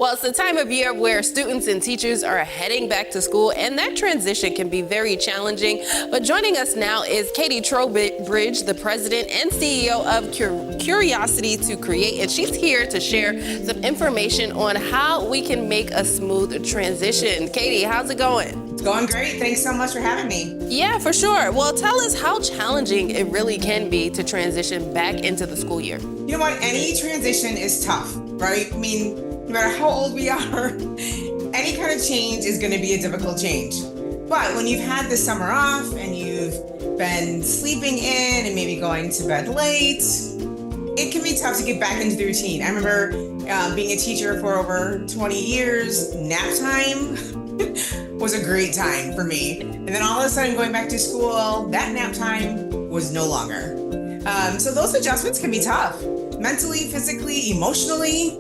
Well, it's the time of year where students and teachers are heading back to school, and that transition can be very challenging. But joining us now is Katie Trowbridge, the president and CEO of Curiosity to Create, and she's here to share some information on how we can make a smooth transition. Katie, how's it going? It's going great. Thanks so much for having me. Yeah, for sure. Well, tell us how challenging it really can be to transition back into the school year. You know what? Any transition is tough, right? I mean, no matter how old we are, any kind of change is going to be a difficult change. But when you've had the summer off and you've been sleeping in and maybe going to bed late, it can be tough to get back into the routine. I remember being a teacher for over 20 years, nap time was a great time for me. And then all of a sudden going back to school, that nap time was no longer. So those adjustments can be tough. Mentally, physically, emotionally.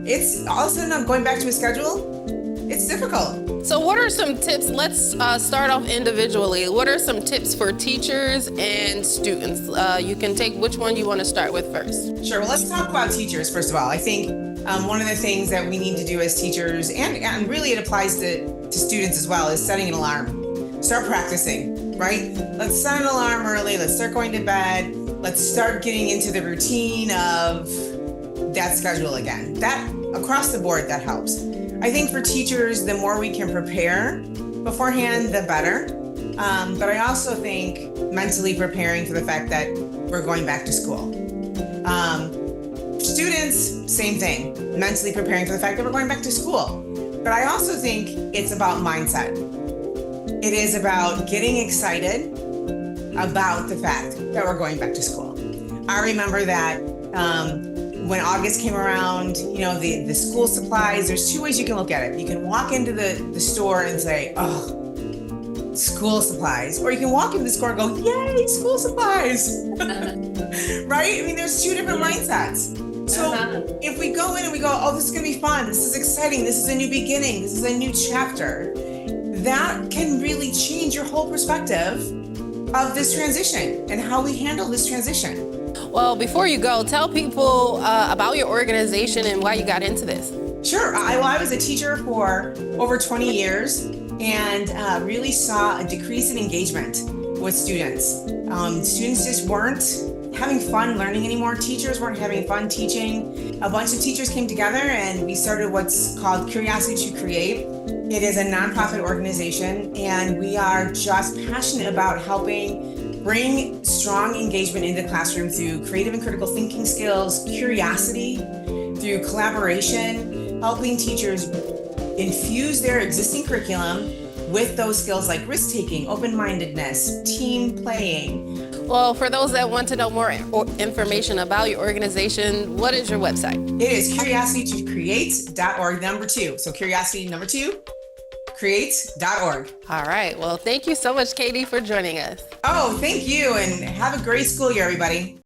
It's all of a sudden I'm going back to a schedule. It's difficult. So what are some tips? Let's start off individually. What are some tips for teachers and students? You can take which one you want to start with first. Sure. Well, let's talk about teachers first of all. I think one of the things that we need to do as teachers, and really it applies to students as well, is setting an alarm. Start practicing, right? Let's set an alarm early. Let's start going to bed. Let's start getting into the routine of that schedule again. That across the board, that helps. I think for teachers, the more we can prepare beforehand, the better. But I also think mentally preparing for the fact that we're going back to school. Students, same thing, mentally preparing for the fact that we're going back to school. But I also think it's about mindset. It is about getting excited about the fact that we're going back to school. I remember that when August came around, you know, the school supplies, there's two ways you can look at it. You can walk into the store and say, oh, school supplies. Or you can walk into the store and go, yay, school supplies. Right? I mean, there's two different mindsets. So if we go in and we go, oh, this is going to be fun. This is exciting. This is a new beginning. This is a new chapter. That can really change your whole perspective of this transition and how we handle this transition. Well, before you go, tell people about your organization and why you got into this. Sure. I was a teacher for over 20 years and really saw a decrease in engagement with students. Students just weren't having fun learning anymore. Teachers weren't having fun teaching. A bunch of teachers came together and we started what's called Curiosity to Create. It is a nonprofit organization and we are just passionate about helping bring strong engagement into the classroom through creative and critical thinking skills, curiosity, through collaboration, helping teachers infuse their existing curriculum with those skills like risk-taking, open-mindedness, team playing. Well, for those that want to know more information about your organization, what is your website? It is curiosity2create.org, number 2. So curiosity, number 2, create.org. All right. Well, thank you so much, Katie, for joining us. Oh, thank you, and have a great school year, everybody.